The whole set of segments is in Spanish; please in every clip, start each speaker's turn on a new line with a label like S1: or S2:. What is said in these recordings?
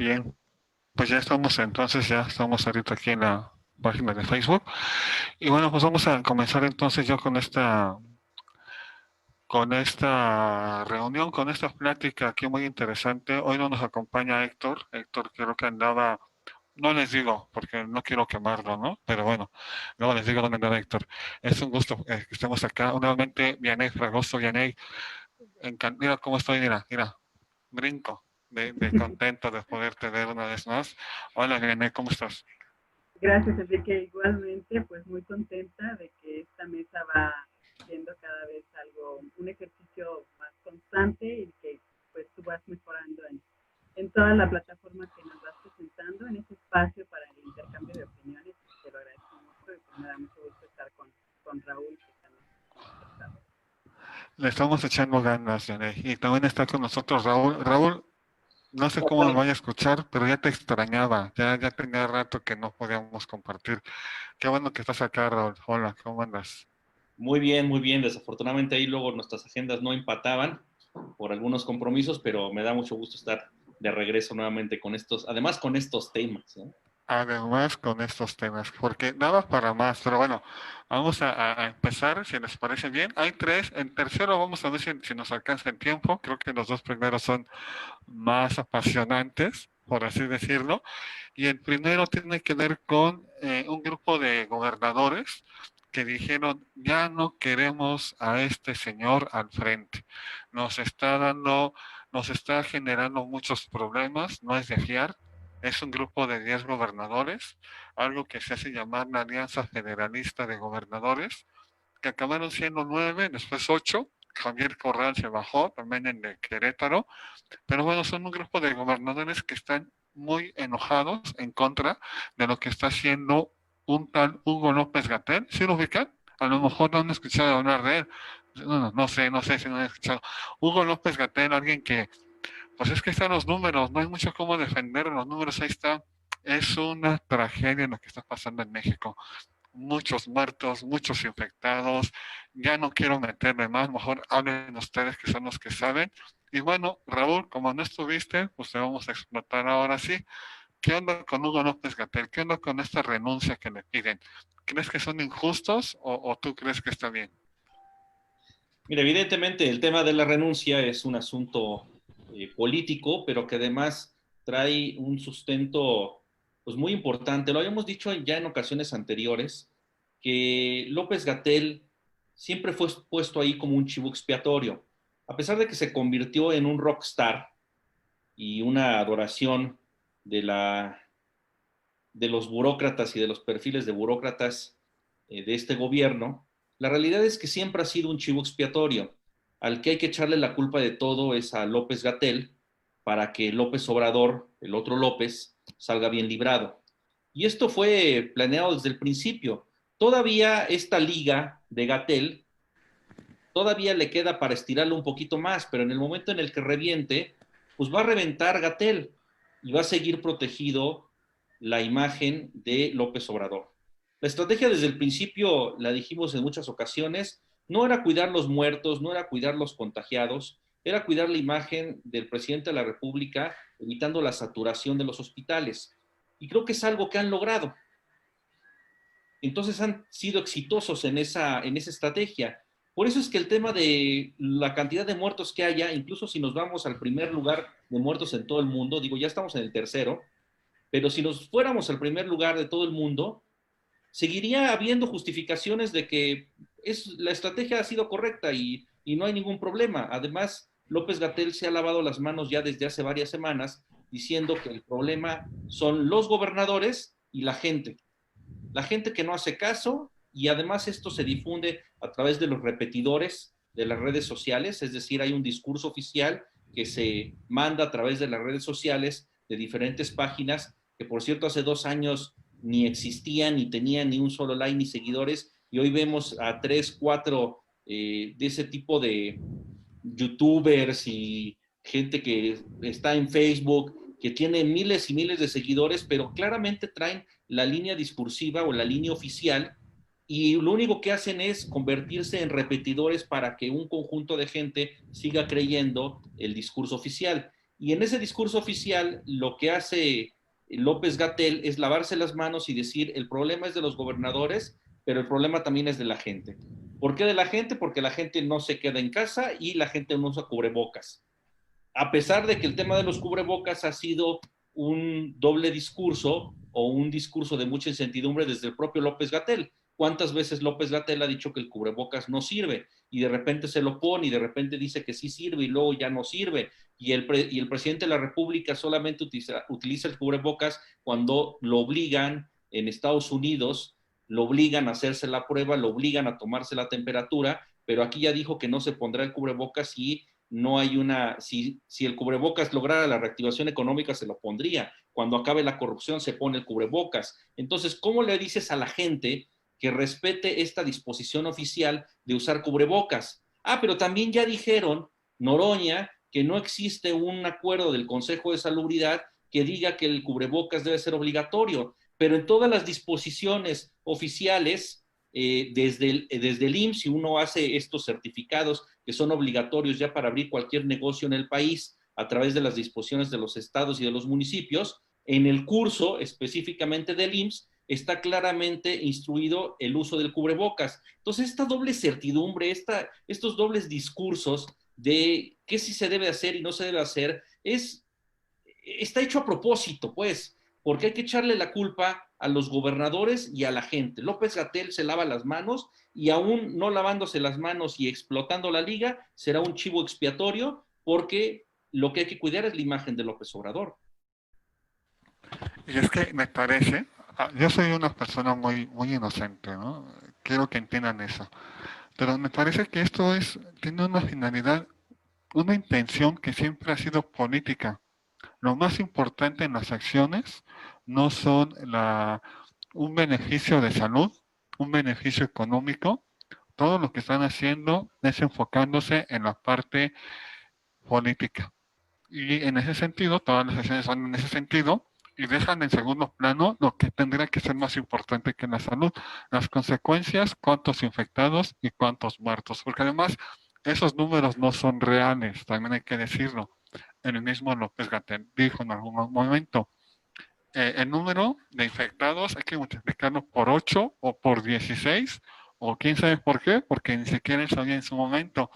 S1: Bien, pues ya estamos entonces, ya estamos ahorita aquí en la página de Facebook. Y bueno, pues vamos a comenzar entonces yo con esta reunión, con esta plática aquí muy interesante. Hoy no nos acompaña Héctor. Héctor creo que andaba, no les digo, porque no quiero quemarlo, ¿no? Pero bueno, luego les digo dónde anda Héctor. Es un gusto que estemos acá. Nuevamente, Vianey Fragoso, Vianey, mira cómo estoy, mira, brinco de contento de poderte ver una vez más. Hola, Vianey, ¿cómo estás?
S2: Gracias, Enrique. Igualmente, pues muy contenta de que esta mesa va siendo cada vez algo, un ejercicio más constante y que pues tú vas mejorando en toda la plataforma que nos vas presentando, en ese espacio para el intercambio de opiniones. Te lo agradezco mucho y pues me da mucho gusto estar con Raúl, que también es un acercado.
S1: Le estamos echando ganas, Vianey. Y también está con nosotros Raúl. Raúl, no sé cómo me vaya a escuchar, pero ya te extrañaba. Ya tenía rato que no podíamos compartir. Qué bueno que estás acá, Raúl. Hola, ¿cómo andas?
S3: Muy bien, muy bien. Desafortunadamente ahí luego nuestras agendas no empataban por algunos compromisos, pero me da mucho gusto estar de regreso nuevamente con estos, además con estos temas, ¿no?
S1: Además, con estos temas, porque daba para más, pero bueno, vamos a empezar, si les parece bien. Hay tres, en tercero vamos a ver si nos alcanza el tiempo. Creo que los dos primeros son más apasionantes, por así decirlo. Y el primero tiene que ver con un grupo de gobernadores que dijeron, ya no queremos a este señor al frente. Nos está dando, nos está generando muchos problemas, no es de fiar. Es un grupo de 10 gobernadores, algo que se hace llamar la Alianza Federalista de Gobernadores, que acabaron siendo 9, después 8. Javier Corral se bajó, también en de Querétaro, pero bueno, son un grupo de gobernadores que están muy enojados en contra de lo que está haciendo un tal Hugo López Gatell. ¿Sí lo ubican? A lo mejor no han escuchado hablar de él. No sé si no han escuchado. Hugo López Gatell, alguien que, pues es que están los números, no hay mucho cómo defender los números, ahí está. Es una tragedia lo que está pasando en México. Muchos muertos, muchos infectados. Ya no quiero meterme más, mejor hablen ustedes que son los que saben. Y bueno, Raúl, como no estuviste, pues te vamos a explotar ahora sí. ¿Qué onda con Hugo López Gatell? ¿Qué onda con esta renuncia que le piden? ¿Crees que son injustos o tú crees que está bien?
S3: Mira, evidentemente el tema de la renuncia es un asunto político, pero que además trae un sustento pues muy importante. Lo habíamos dicho ya en ocasiones anteriores, que López Gatell siempre fue puesto ahí como un chivo expiatorio. A pesar de que se convirtió en un rockstar y una adoración de, la, de los burócratas y de los perfiles de burócratas de este gobierno, la realidad es que siempre ha sido un chivo expiatorio. Al que hay que echarle la culpa de todo es a López Gatell para que López Obrador, el otro López, salga bien librado. Y esto fue planeado desde el principio. Todavía esta liga de Gatell todavía le queda para estirarlo un poquito más, pero en el momento en el que reviente, pues va a reventar Gatell y va a seguir protegido la imagen de López Obrador. La estrategia desde el principio, la dijimos en muchas ocasiones, no era cuidar los muertos, no era cuidar los contagiados, era cuidar la imagen del presidente de la República, evitando la saturación de los hospitales. Y creo que es algo que han logrado. Entonces han sido exitosos en esa estrategia. Por eso es que el tema de la cantidad de muertos que haya, incluso si nos vamos al primer lugar de muertos en todo el mundo, digo, ya estamos en el tercero, pero si nos fuéramos al primer lugar de todo el mundo, seguiría habiendo justificaciones de que la estrategia ha sido correcta y no hay ningún problema. Además, López Gatell se ha lavado las manos ya desde hace varias semanas diciendo que el problema son los gobernadores y la gente que no hace caso, y además esto se difunde a través de los repetidores de las redes sociales, es decir, hay un discurso oficial que se manda a través de las redes sociales de diferentes páginas, que por cierto hace 2 años ni existían, ni tenían ni un solo like ni seguidores, y hoy vemos a 3, 4 de ese tipo de youtubers y gente que está en Facebook, que tiene miles y miles de seguidores, pero claramente traen la línea discursiva o la línea oficial y lo único que hacen es convertirse en repetidores para que un conjunto de gente siga creyendo el discurso oficial. Y en ese discurso oficial lo que hace López-Gatell es lavarse las manos y decir, el problema es de los gobernadores, pero el problema también es de la gente. ¿Por qué de la gente? Porque la gente no se queda en casa y la gente no usa cubrebocas. A pesar de que el tema de los cubrebocas ha sido un doble discurso o un discurso de mucha incertidumbre desde el propio López-Gatell. ¿Cuántas veces López-Gatell ha dicho que el cubrebocas no sirve? Y de repente se lo pone y de repente dice que sí sirve y luego ya no sirve. Y el presidente de la República solamente utiliza el cubrebocas cuando lo obligan en Estados Unidos, lo obligan a hacerse la prueba, lo obligan a tomarse la temperatura, pero aquí ya dijo que no se pondrá el cubrebocas si no hay si el cubrebocas lograra la reactivación económica, se lo pondría. Cuando acabe la corrupción, se pone el cubrebocas. Entonces, ¿cómo le dices a la gente que respete esta disposición oficial de usar cubrebocas? Ah, pero también ya dijeron, Noroña, que no existe un acuerdo del Consejo de Salubridad que diga que el cubrebocas debe ser obligatorio, pero en todas las disposiciones oficiales, desde el IMSS, si uno hace estos certificados que son obligatorios ya para abrir cualquier negocio en el país a través de las disposiciones de los estados y de los municipios, en el curso específicamente del IMSS está claramente instruido el uso del cubrebocas. Entonces, esta doble certidumbre, estos dobles discursos de qué sí se debe hacer y no se debe hacer, está hecho a propósito, pues, porque hay que echarle la culpa a los gobernadores y a la gente. López-Gatell se lava las manos y aún no lavándose las manos y explotando la liga, será un chivo expiatorio porque lo que hay que cuidar es la imagen de López Obrador.
S1: Y es que me parece, yo soy una persona muy inocente, ¿no? Quiero que entiendan eso. Pero me parece que tiene una finalidad, una intención que siempre ha sido política. Lo más importante en las acciones no son un beneficio de salud, un beneficio económico. Todo lo que están haciendo es enfocándose en la parte política. Y en ese sentido, todas las acciones van en ese sentido y dejan en segundo plano lo que tendría que ser más importante que la salud, las consecuencias, cuántos infectados y cuántos muertos, porque además esos números no son reales, también hay que decirlo. El mismo López-Gatell dijo en algún momento, el número de infectados hay que multiplicarlo por 8 o por 16 o quién sabe por qué, porque ni siquiera sabía en su momento.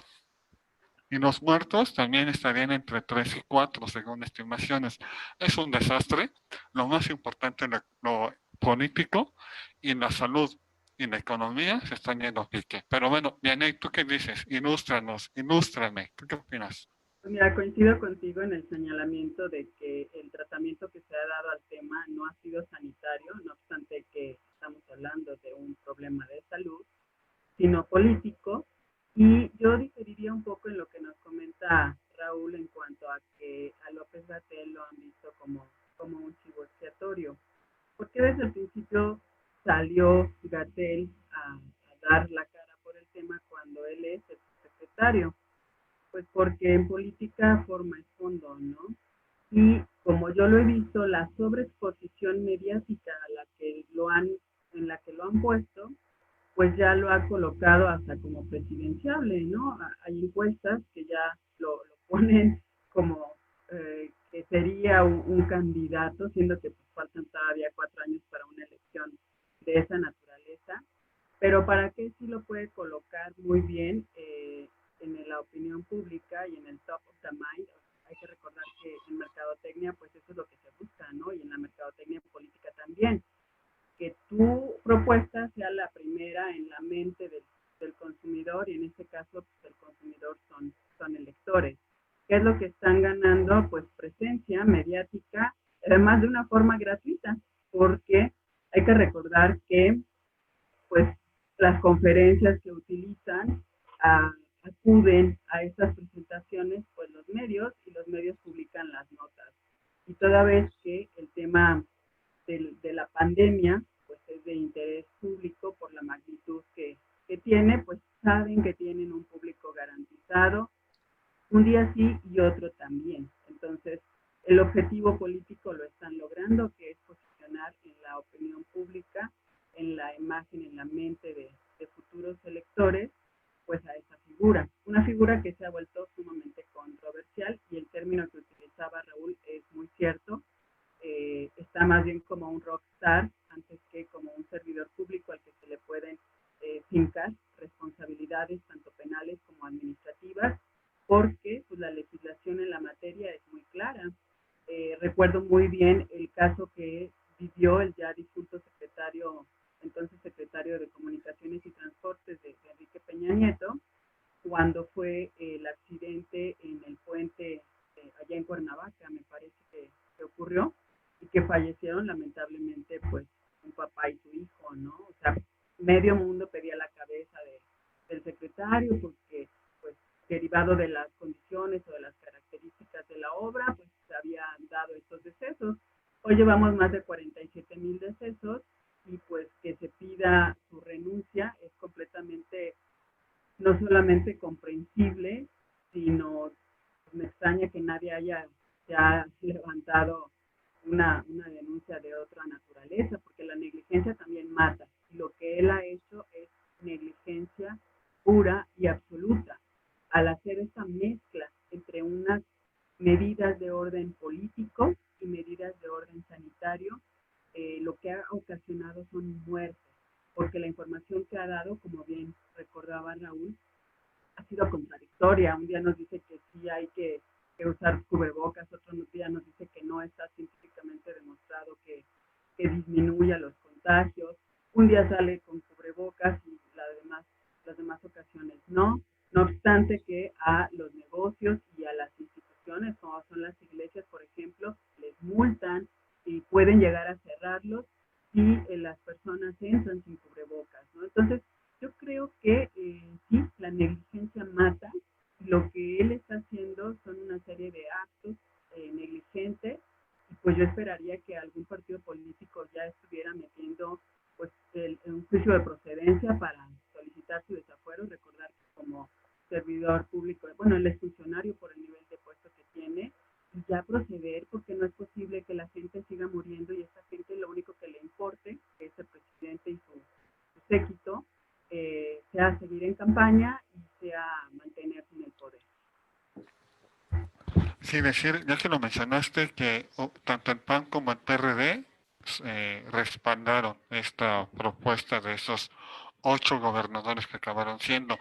S1: Y los muertos también estarían entre 3 y 4, según estimaciones. Es un desastre. Lo más importante en lo político y en la salud y en la economía se están yendo a pique. Pero bueno, Vianey, ¿tú qué dices? Ilústrame. ¿Tú qué opinas?
S2: Pues mira, coincido contigo en el señalamiento de que el tratamiento que se ha dado al tema no ha sido sanitario, no obstante que estamos hablando de un problema de salud, sino político. Y yo diferiría un poco en lo que nos comenta Raúl en cuanto a que a López-Gatell lo han visto como un chivo expiatorio. Porque desde el principio salió Gatell a dar la cara por el tema cuando él es el secretario? Pues porque en política forma es fondo, ¿no? Y como yo lo he visto, la sobreexposición mediática en la que lo han puesto, pues ya lo ha colocado hasta como presidenciable, ¿no? Hay encuestas que ya lo ponen como que sería un candidato, siendo que pues, faltan todavía 4 años para una elección de esa naturaleza, pero para qué sí lo puede colocar muy bien en la opinión pública y en el top of the mind. Hay que recordar que en mercadotecnia, pues eso es lo que se busca, ¿no? Y en la mercadotecnia política también, que tu propuesta sea la primera en la mente del consumidor, y en este caso pues, el consumidor son electores. ¿Qué es lo que están ganando? Pues presencia mediática, además de una forma gratuita, porque hay que recordar que pues las conferencias que utilizan acuden a estas presentaciones pues los medios, y los medios publican las notas. Y toda vez que el tema de la pandemia pues es de interés público por la magnitud que tiene, pues saben que tienen un público garantizado, un día sí y otro también. Entonces, el objetivo político lo están logrando, que es posicionar en la opinión pública, en la imagen, en la mente de futuros electores, pues a esa figura. Una figura que se ha vuelto sumamente controversial, y el término que utilizaba recuerdo muy bien el caso que vivió el ya difunto secretario, entonces secretario de Comunicaciones y Transportes de Enrique Peña Nieto, cuando fue el accidente en el puente allá en Cuernavaca, me parece que ocurrió, y que fallecieron lamentablemente pues un papá y su hijo, ¿no? O sea, medio mundo pedía la cabeza del secretario porque pues derivado de las condiciones o de las características de la obra, pues se habían dado estos decesos. Hoy llevamos más de 47,000 decesos y pues que se pida su renuncia es completamente no solamente comprensible, sino me extraña que nadie haya ya levantado una denuncia de otra naturaleza, porque la negligencia también mata. Y lo que él ha hecho es negligencia pura y absoluta. Al hacer esa mezcla entre unas medidas de orden político y medidas de orden sanitario, lo que ha ocasionado son muertes, porque la información que ha dado, como bien recordaba Raúl, ha sido contradictoria. Un día nos dice que sí hay que usar cubrebocas, otro día nos dice que no está científicamente demostrado que disminuya los contagios. Un día sale con cubrebocas y las demás ocasiones no. No obstante que a los negocios y a las instituciones, como son las iglesias, por ejemplo, les multan y pueden llegar a cerrarlos si las personas entran sin cubrebocas, ¿no? Entonces, yo creo que sí, la negligencia mata. Lo que él está haciendo son una serie de actos negligentes y pues yo esperaría que algún partido político ya estuviera metiendo pues un juicio de procedencia para solicitar su desafuero. Recordar que como servidor público, bueno, él es funcionario por el nivel de puesto que tiene, y ya proceder, porque no es posible que la gente siga muriendo y esta gente lo único que le importe, que es el presidente y su séquito, sea seguir en campaña y sea mantenerse en el poder.
S1: Sí, decir, ya que lo mencionaste, que tanto el PAN como el PRD respaldaron esta propuesta de esos 8 gobernadores que acabaron siendo.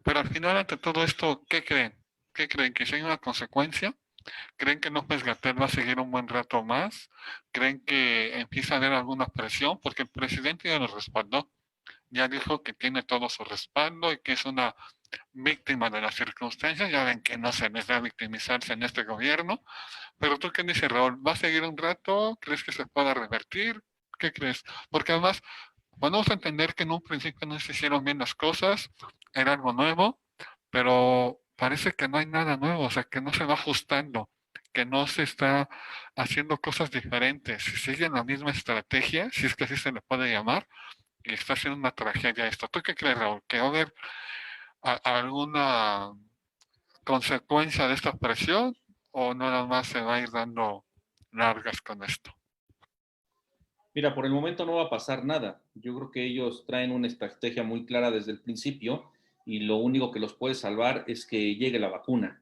S1: Pero al final, ante todo esto, ¿qué creen? ¿Qué creen? ¿Que si hay una consecuencia? ¿Creen que López-Gatell va a seguir un buen rato más? ¿Creen que empieza a haber alguna presión? Porque el presidente ya lo respaldó. Ya dijo que tiene todo su respaldo y que es una víctima de las circunstancias. Ya ven que no se les da victimizarse en este gobierno. Pero tú qué dices, Raúl, ¿va a seguir un rato? ¿Crees que se pueda revertir? ¿Qué crees? Porque además, podemos entender que en un principio no se hicieron bien las cosas, era algo nuevo, pero parece que no hay nada nuevo, o sea, que no se va ajustando, que no se está haciendo cosas diferentes. Si siguen la misma estrategia, si es que así se le puede llamar, y está haciendo una tragedia esto. ¿Tú qué crees, Raúl? ¿Que va a haber alguna consecuencia de esta presión o nada más se va a ir dando largas con esto?
S3: Mira, por el momento no va a pasar nada. Yo creo que ellos traen una estrategia muy clara desde el principio y lo único que los puede salvar es que llegue la vacuna.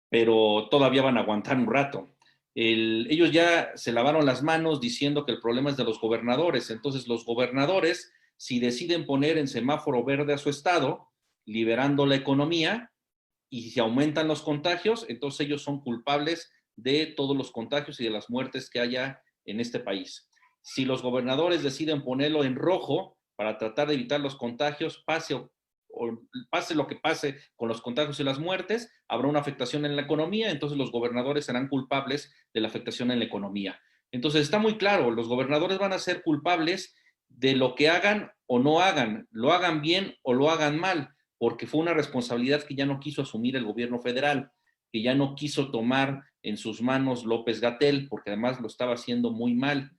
S3: Pero todavía van a aguantar un rato. Ellos ya se lavaron las manos diciendo que el problema es de los gobernadores. Entonces los gobernadores, si deciden poner en semáforo verde a su estado, liberando la economía, y si aumentan los contagios, entonces ellos son culpables de todos los contagios y de las muertes que haya en este país. Si los gobernadores deciden ponerlo en rojo para tratar de evitar los contagios, pase lo que pase con los contagios y las muertes, habrá una afectación en la economía, entonces los gobernadores serán culpables de la afectación en la economía. Entonces está muy claro, los gobernadores van a ser culpables de lo que hagan o no hagan, lo hagan bien o lo hagan mal, porque fue una responsabilidad que ya no quiso asumir el gobierno federal, que ya no quiso tomar en sus manos López-Gatell, porque además lo estaba haciendo muy mal.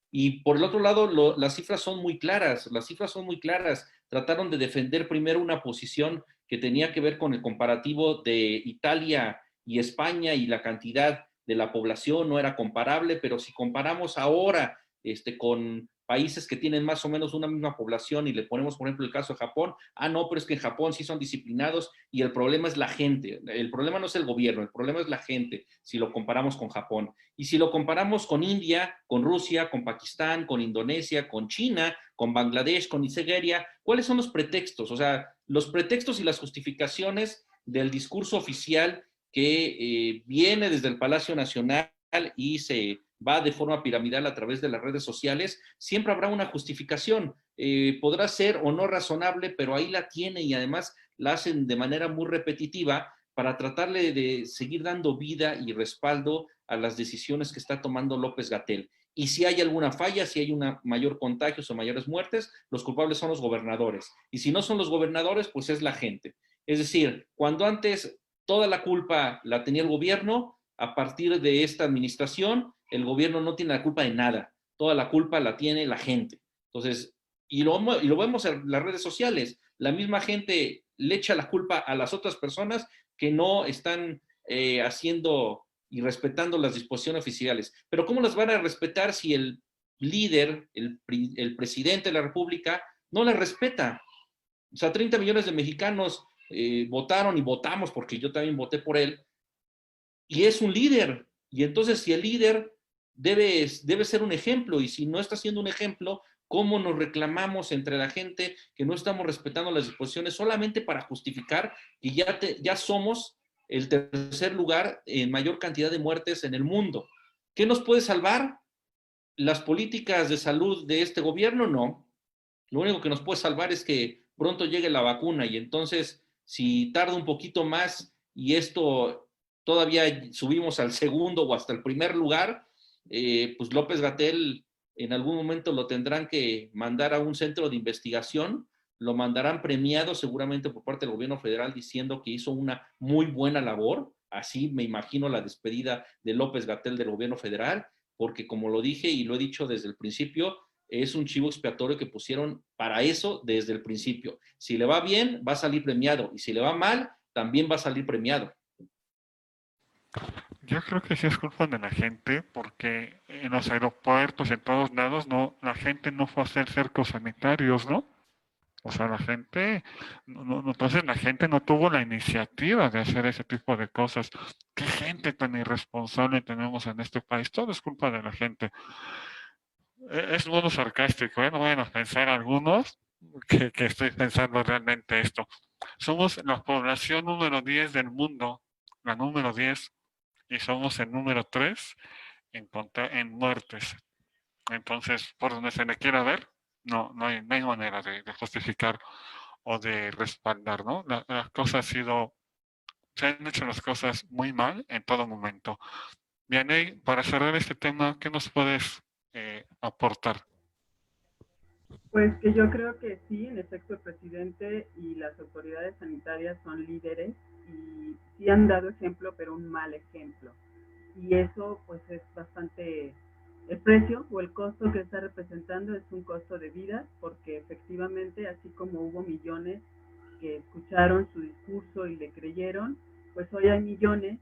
S3: Y por el otro lado, las cifras son muy claras, Trataron de defender primero una posición que tenía que ver con el comparativo de Italia y España y la cantidad de la población no era comparable, pero si comparamos ahora con países que tienen más o menos una misma población y le ponemos, por ejemplo, el caso de Japón, no, pero es que en Japón sí son disciplinados y el problema es la gente, el problema no es el gobierno, el problema es la gente, si lo comparamos con Japón. Y si lo comparamos con India, con Rusia, con Pakistán, con Indonesia, con China, con Bangladesh, con Nigeria, ¿cuáles son los pretextos? O sea, los pretextos y las justificaciones del discurso oficial que viene desde el Palacio Nacional y se va de forma piramidal a través de las redes sociales, siempre habrá una justificación. Podrá ser o no razonable, pero ahí la tiene y además la hacen de manera muy repetitiva para tratarle de seguir dando vida y respaldo a las decisiones que está tomando López-Gatell. Y si hay alguna falla, si hay una mayor contagios o mayores muertes, los culpables son los gobernadores. Y si no son los gobernadores, pues es la gente. Es decir, cuando antes toda la culpa la tenía el gobierno, a partir de esta administración, el gobierno no tiene la culpa de nada. Toda la culpa la tiene la gente. Entonces, y lo vemos en las redes sociales. La misma gente le echa la culpa a las otras personas que no están haciendo y respetando las disposiciones oficiales. Pero ¿cómo las van a respetar si el líder, el presidente de la República, no las respeta? O sea, 30 millones de mexicanos votaron y votamos, porque yo también voté por él, y es un líder. Y entonces, si el líder debe ser un ejemplo, y si no está siendo un ejemplo, ¿cómo nos reclamamos entre la gente que no estamos respetando las disposiciones solamente para justificar que ya somos el tercer lugar en mayor cantidad de muertes en el mundo? ¿Qué nos puede salvar? ¿Las políticas de salud de este gobierno? No. Lo único que nos puede salvar es que pronto llegue la vacuna, y entonces, si tarda un poquito más y esto todavía subimos al segundo o hasta el primer lugar, pues López-Gatell en algún momento lo tendrán que mandar a un centro de investigación, lo mandarán premiado seguramente por parte del gobierno federal, diciendo que hizo una muy buena labor. Así me imagino la despedida de López-Gatell del gobierno federal, porque como lo dije y lo he dicho desde el principio, es un chivo expiatorio que pusieron para eso desde el principio. Si le va bien, va a salir premiado, y si le va mal, también va a salir premiado.
S1: Yo creo que sí es culpa de la gente, porque en los aeropuertos y en todos lados no, la gente no fue a hacer cercos sanitarios, ¿no? O sea, la gente, entonces la gente no tuvo la iniciativa de hacer ese tipo de cosas. ¿Qué gente tan irresponsable tenemos en este país? Todo es culpa de la gente. Es modo sarcástico, ¿eh? No vayan a pensar algunos que estoy pensando realmente esto. Somos la población número 10 del mundo, la número 10, y somos el número 3 en muertes. Entonces, por donde se le quiera ver, no hay manera de justificar o de respaldar, ¿no? Las cosas se han hecho las cosas muy mal en todo momento. Vianey, para cerrar este tema, ¿qué nos puedes aportar?
S2: Pues que yo creo que sí, en efecto, el presidente y las autoridades sanitarias son líderes y sí han dado ejemplo, pero un mal ejemplo. Y eso pues es bastante, el precio o el costo que está representando es un costo de vida, porque efectivamente, así como hubo millones que escucharon su discurso y le creyeron, pues hoy hay millones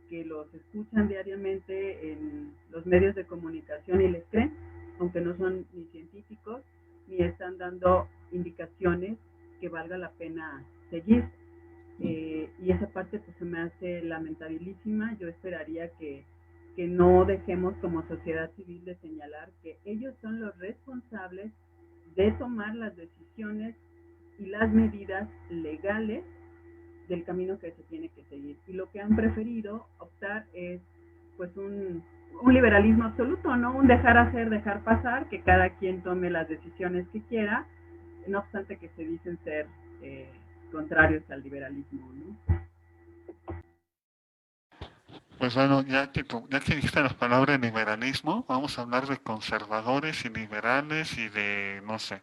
S2: que los escuchan diariamente en los medios de comunicación y les creen, aunque no son ni científicos ni están dando indicaciones que valga la pena seguir. Y esa parte pues se me hace lamentabilísima. Yo esperaría que no dejemos como sociedad civil de señalar que ellos son los responsables de tomar las decisiones y las medidas legales del camino que se tiene que seguir. Y lo que han preferido optar es pues un liberalismo absoluto, ¿no? Un dejar hacer, dejar pasar, que cada quien tome las decisiones que quiera, no obstante que se dicen ser contrarios al liberalismo, ¿no?
S1: Pues bueno, ya que dijiste las palabras liberalismo, vamos a hablar de conservadores y liberales y de, no sé.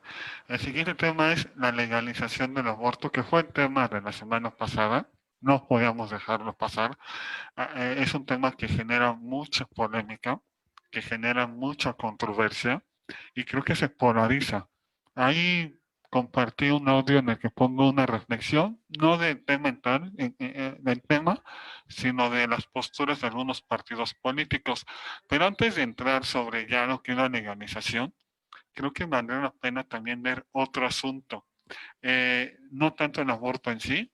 S1: El siguiente tema es la legalización del aborto, que fue el tema de la semana pasada. No podíamos dejarlo pasar. Es un tema que genera mucha polémica, que genera mucha controversia y creo que se polariza. Ahí compartí un audio en el que pongo una reflexión, no del tema del tema, sino de las posturas de algunos partidos políticos. Pero antes de entrar sobre ya lo que es la legalización, creo que valdría la pena también ver otro asunto. No tanto el aborto en sí,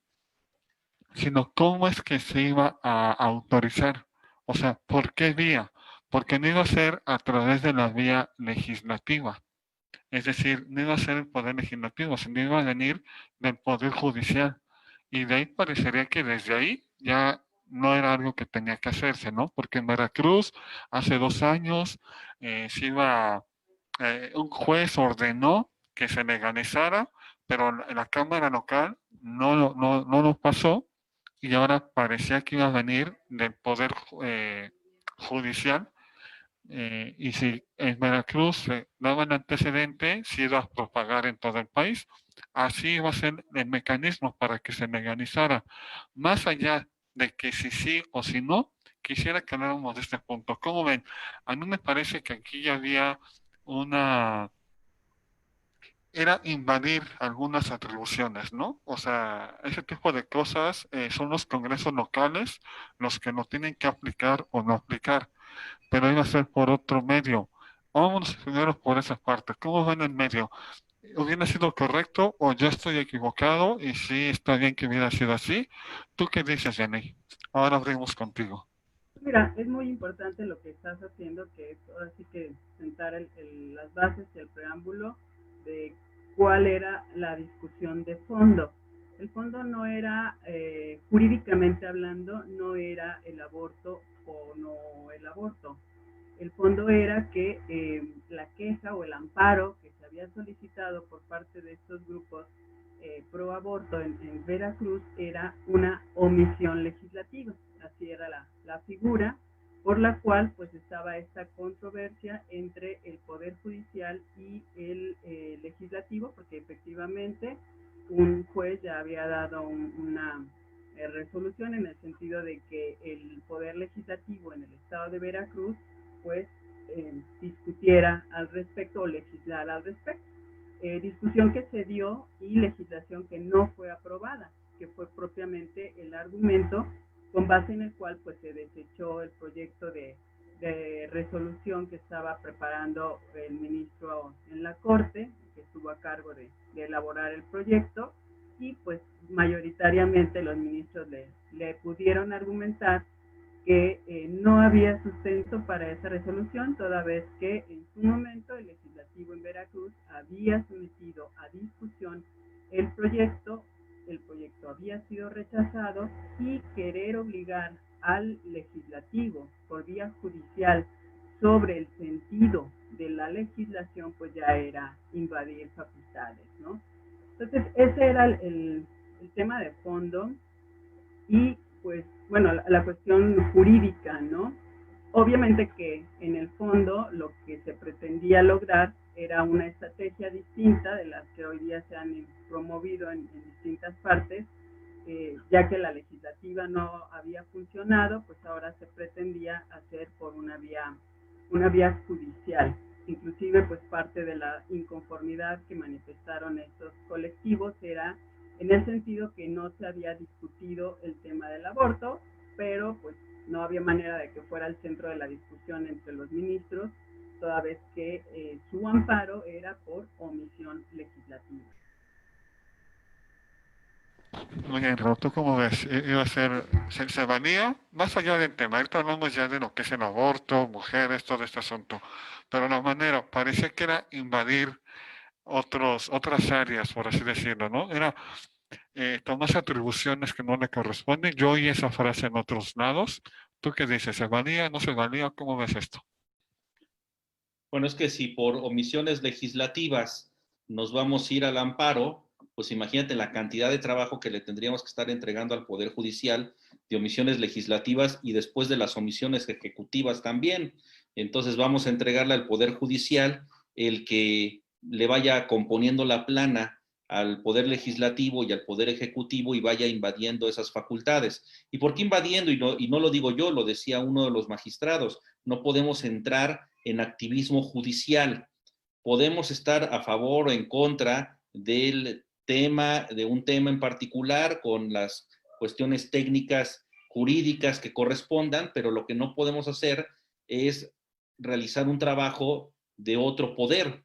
S1: sino cómo es que se iba a autorizar. O sea, ¿por qué vía? Porque no iba a ser a través de la vía legislativa. Es decir, no iba a ser el poder legislativo, sino iba a venir del poder judicial. Y de ahí parecería que desde ahí ya no era algo que tenía que hacerse, ¿no? Porque en Veracruz, hace 2 años, un juez ordenó que se legalizara, pero la Cámara local no lo pasó y ahora parecía que iba a venir del Poder Judicial. Y si en Veracruz se daba el antecedente, se iba a propagar en todo el país. Así iba a ser el mecanismo para que se legalizara. Más allá de que si sí o si no, quisiera que habláramos de este punto. ¿Cómo ven? A mí me parece que aquí ya había una era invadir algunas atribuciones, ¿no? O sea, ese tipo de cosas son los congresos locales los que lo tienen que aplicar o no aplicar, pero iba a ser por otro medio. Vamos primero por esa parte. ¿Cómo va en el medio? ¿Hubiera sido correcto o yo estoy equivocado y sí está bien que hubiera sido así? ¿Tú qué dices, Jenny? Ahora abrimos contigo.
S2: Mira, es muy importante lo que estás haciendo, que es ahora sí que sentar las bases y el preámbulo de cuál era la discusión de fondo. El fondo no era, jurídicamente hablando, no era el aborto o no el aborto. El fondo era que la queja o el amparo que se había solicitado por parte de estos grupos pro aborto en Veracruz era una omisión legislativa. Así era la figura por la cual pues estaba esta controversia entre el Poder Judicial y el legislativo, porque efectivamente un juez ya había dado una resolución en el sentido de que el Poder Legislativo en el estado de Veracruz pues discutiera al respecto o legislara al respecto. Discusión que se dio y legislación que no fue aprobada, que fue propiamente el argumento con base en el cual pues se desechó el proyecto de resolución que estaba preparando el ministro en la Corte, que estuvo a cargo de elaborar el proyecto, y pues mayoritariamente los ministros le pudieron argumentar que no había sustento para esa resolución, toda vez que en su momento el legislativo en Veracruz había sometido a discusión el proyecto había sido rechazado y querer obligar al legislativo por vía judicial sobre el sentido de la legislación, pues ya era invadir facultades, ¿no? Entonces, ese era el tema de fondo y pues bueno, la cuestión jurídica, ¿no? Obviamente que en el fondo lo que se pretendía lograr era una estrategia distinta de las que hoy día se han promovido en distintas partes, ya que la legislativa no había funcionado, pues ahora se pretendía hacer por una vía judicial. Inclusive pues parte de la inconformidad que manifestaron estos colectivos era en el sentido que no se había discutido el tema del aborto, pero pues no había manera de que fuera el centro de la discusión entre los ministros, toda vez que su amparo era por omisión legislativa.
S1: Muy bien, Raúl, ¿tú cómo ves? Iba a ser, se valía, más allá del tema, ahorita hablamos ya de lo que es el aborto, mujeres, todo este asunto, pero la manera, parecía que era invadir otras áreas, por así decirlo, ¿no? Era tomarse atribuciones que no le corresponden. Yo oí esa frase en otros lados. ¿Tú qué dices? ¿Se valía, no se valía? ¿Cómo ves esto?
S3: Bueno, es que si por omisiones legislativas nos vamos a ir al amparo, pues imagínate la cantidad de trabajo que le tendríamos que estar entregando al Poder Judicial de omisiones legislativas y después de las omisiones ejecutivas también. Entonces vamos a entregarle al Poder Judicial el que le vaya componiendo la plana al Poder Legislativo y al Poder Ejecutivo y vaya invadiendo esas facultades. ¿Y por qué invadiendo? Y no lo digo yo, lo decía uno de los magistrados. No podemos entrar en activismo judicial. Podemos estar a favor o en contra del tema, de un tema en particular, con las cuestiones técnicas jurídicas que correspondan, pero lo que no podemos hacer es realizar un trabajo de otro poder.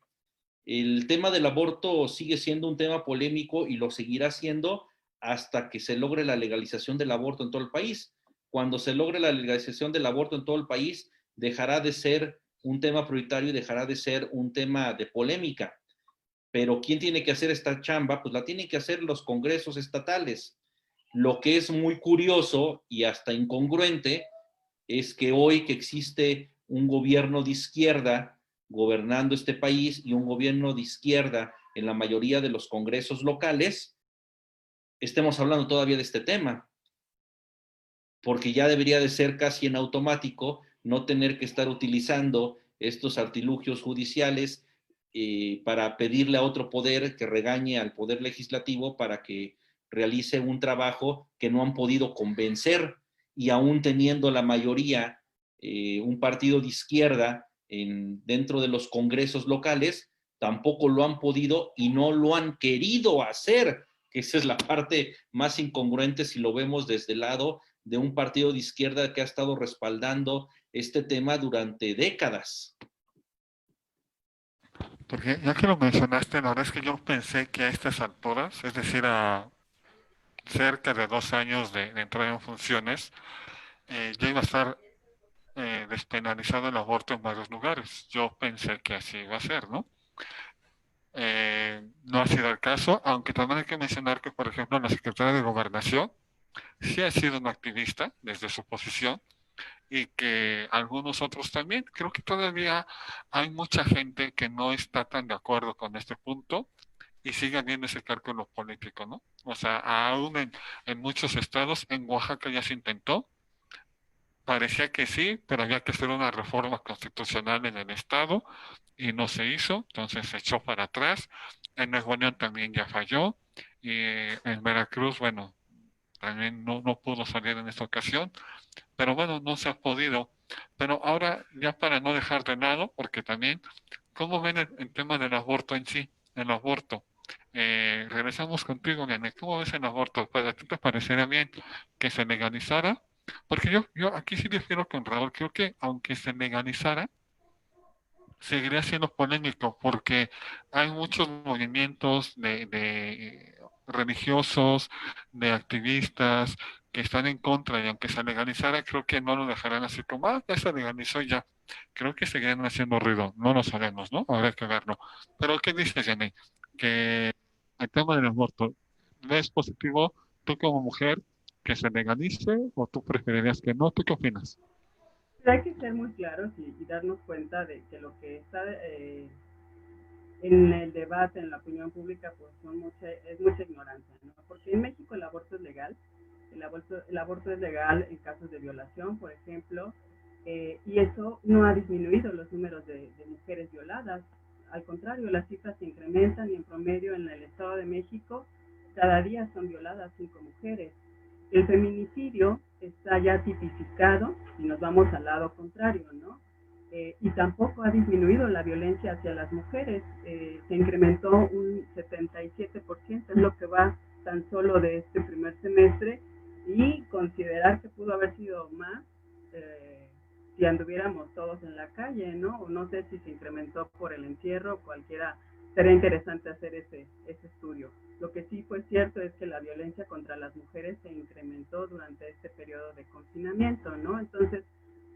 S3: El tema del aborto sigue siendo un tema polémico y lo seguirá siendo hasta que se logre la legalización del aborto en todo el país. Cuando se logre la legalización del aborto en todo el país, dejará de ser un tema prioritario y dejará de ser un tema de polémica. Pero ¿quién tiene que hacer esta chamba? Pues la tienen que hacer los congresos estatales. Lo que es muy curioso y hasta incongruente es que hoy que existe un gobierno de izquierda gobernando este país y un gobierno de izquierda en la mayoría de los congresos locales, estemos hablando todavía de este tema, porque ya debería de ser casi en automático no tener que estar utilizando estos artilugios judiciales para pedirle a otro poder que regañe al poder legislativo para que realice un trabajo que no han podido convencer, y aún teniendo la mayoría un partido de izquierda dentro de los congresos locales, tampoco lo han podido y no lo han querido hacer, que esa es la parte más incongruente si lo vemos desde el lado de un partido de izquierda que ha estado respaldando este tema durante décadas.
S1: Porque ya que lo mencionaste, la verdad es que yo pensé que a estas alturas, es decir, a cerca de 2 años de entrar en funciones, ya iba a estar despenalizado el aborto en varios lugares. Yo pensé que así iba a ser, ¿no? No ha sido el caso, aunque también hay que mencionar que, por ejemplo, la secretaria de Gobernación sí ha sido una activista desde su posición y que algunos otros también. Creo que todavía hay mucha gente que no está tan de acuerdo con este punto y sigue habiendo ese cálculo político, ¿no? O sea, aún en muchos estados, en Oaxaca ya se intentó, parecía que sí, pero había que hacer una reforma constitucional en el estado y no se hizo, entonces se echó para atrás. En Nuevo León también ya falló y en Veracruz, bueno, también no pudo salir en esta ocasión, pero bueno, no se ha podido. Pero ahora, ya para no dejar de lado, porque también, ¿cómo ven el tema del aborto en sí? El aborto. Regresamos contigo, Nene. ¿Cómo ves el aborto? Pues, ¿a ti te parecería bien que se legalizara? Porque yo aquí sí difiero con Raúl. Creo que aunque se legalizara, seguiría siendo polémico porque hay muchos movimientos de religiosos, de activistas que están en contra y aunque se legalizara, creo que no lo dejarán así como, ah, ya se legalizó y ya. Creo que seguirán haciendo ruido, no lo sabemos, ¿no? Habrá que verlo. Pero ¿qué dices, Jenny? Que el tema del aborto, ¿ves positivo tú como mujer que se legalice o tú preferirías que no? ¿Tú qué opinas?
S2: Pero hay que ser muy claros y darnos cuenta de que lo que está en el debate, en la opinión pública, pues es mucha ignorancia, ¿no? Porque en México el aborto es legal, el aborto es legal en casos de violación, por ejemplo, y eso no ha disminuido los números de mujeres violadas. Al contrario, las cifras se incrementan y en promedio en el Estado de México cada día son violadas 5 mujeres. El feminicidio está ya tipificado y nos vamos al lado contrario, ¿no? Y tampoco ha disminuido la violencia hacia las mujeres, se incrementó un 77%, es lo que va tan solo de este primer semestre, y considerar que pudo haber sido más si anduviéramos todos en la calle, ¿no? O no sé si se incrementó por el encierro, cualquiera, sería interesante hacer ese estudio. Lo que sí fue cierto es que la violencia contra las mujeres se incrementó durante este periodo de confinamiento, ¿no? Entonces,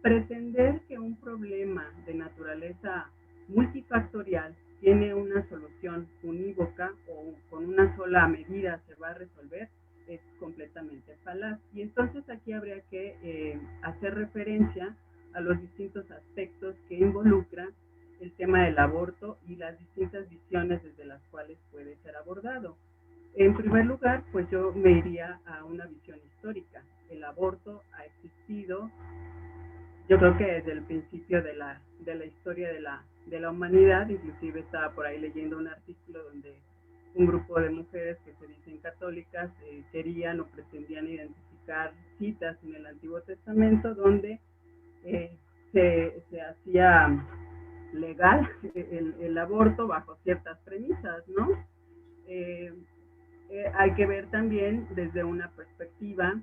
S2: pretender que un problema de naturaleza multifactorial tiene una solución unívoca o con una sola medida se va a resolver es completamente falaz. Y entonces aquí habría que hacer referencia a los distintos aspectos que involucran el tema del aborto y las distintas visiones desde las cuales puede ser abordado. En primer lugar, pues yo me iría a una visión histórica. El aborto ha existido, yo creo que desde el principio de la historia de la humanidad. Inclusive estaba por ahí leyendo un artículo donde un grupo de mujeres que se dicen católicas querían o pretendían identificar citas en el Antiguo Testamento donde se hacía legal el aborto bajo ciertas premisas, ¿no? Eh, hay que ver también desde una perspectiva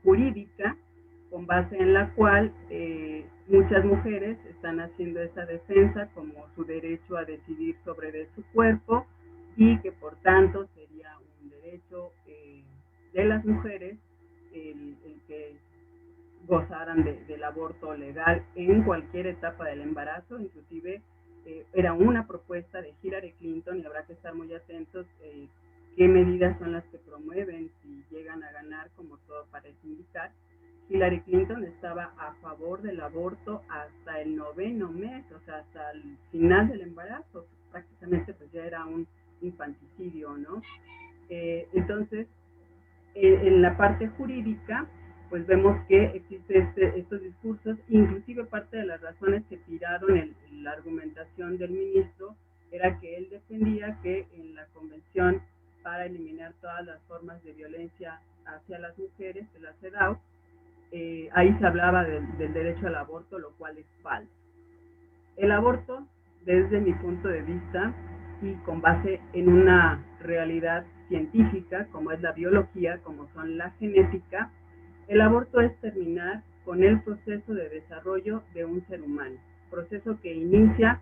S2: jurídica, con base en la cual muchas mujeres están haciendo esa defensa como su derecho a decidir sobre de su cuerpo, y que por tanto sería un derecho de las mujeres el que gozaran del aborto legal en cualquier etapa del embarazo. Inclusive era una propuesta de Hillary Clinton, y habrá que estar muy atentos qué medidas son las que promueven, si llegan a ganar, como todo parece indicar. Hillary Clinton estaba a favor del aborto hasta el 9º mes, o sea, hasta el final del embarazo, prácticamente pues ya era un infanticidio, ¿no? Entonces, en la parte jurídica, pues vemos que existen estos discursos, inclusive parte de las razones que tiraron la argumentación del ministro era que él defendía que en la Convención para eliminar todas las formas de violencia hacia las mujeres, de la CEDAW, ahí se hablaba del derecho al aborto, lo cual es falso. El aborto, desde mi punto de vista, y con base en una realidad científica, como es la biología, como son la genética, el aborto es terminar con el proceso de desarrollo de un ser humano, proceso que inicia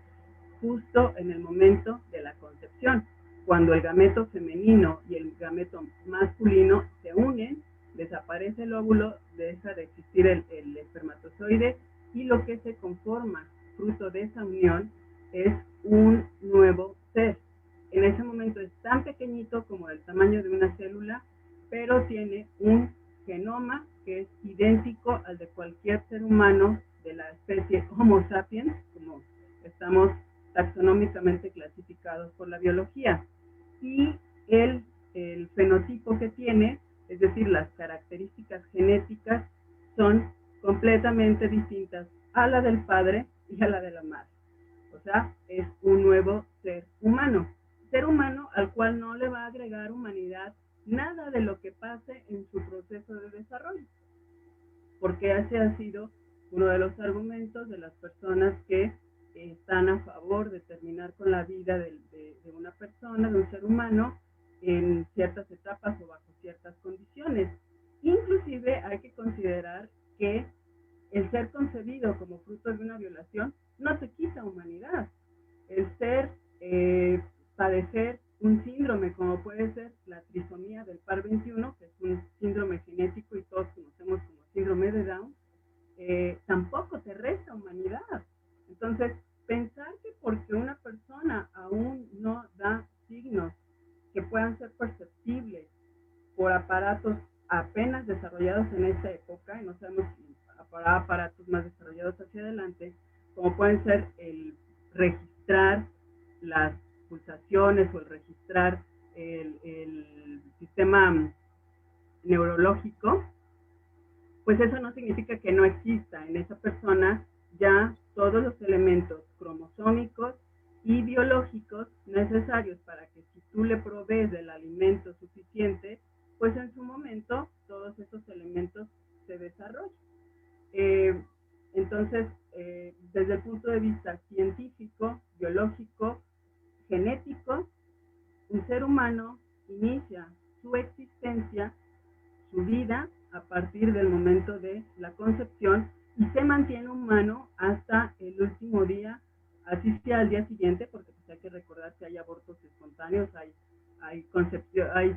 S2: justo en el momento de la concepción, cuando el gameto femenino y el gameto masculino se unen, desaparece el óvulo, deja de existir el espermatozoide, y lo que se conforma fruto de esa unión es un nuevo ser. En ese momento es tan pequeñito como el tamaño de una célula, pero tiene un genoma que es idéntico al de cualquier ser humano de la especie Homo sapiens, como estamos taxonómicamente clasificados por la biología. Y el fenotipo que tiene, es decir, las características genéticas, son completamente distintas a la del padre y a la de la madre. O sea, es un nuevo ser humano al cual no le va a agregar humanidad nada de lo que pase en su proceso de desarrollo, porque ese ha sido uno de los argumentos de las personas que están a favor de terminar con la vida de una persona, de un ser humano, en ciertas etapas o bajo ciertas condiciones. Inclusive hay que considerar que el ser concebido como fruto de una violación no te quita humanidad. El ser, padecer un síndrome como puede ser la trisomía del par 21, que es un síndrome genético y todos conocemos como síndrome de Down, tampoco te resta humanidad. Entonces, pensar que porque una persona aún no da signos que puedan ser perceptibles por aparatos apenas desarrollados en esta época, y no sabemos si habrá aparatos más desarrollados hacia adelante, como pueden ser el registrar las pulsaciones o el registrar el sistema neurológico, pues eso no significa que no exista en esa persona ya todos los elementos cromosómicos y biológicos necesarios para que si tú le provees del alimento suficiente, pues en su momento todos esos elementos se desarrollan. Entonces, desde el punto de vista científico, biológico, genético, un ser humano inicia su existencia, su vida, a partir del momento de la concepción y se mantiene humano hasta el último día, así sea al día siguiente, porque pues hay que recordar que hay abortos espontáneos, hay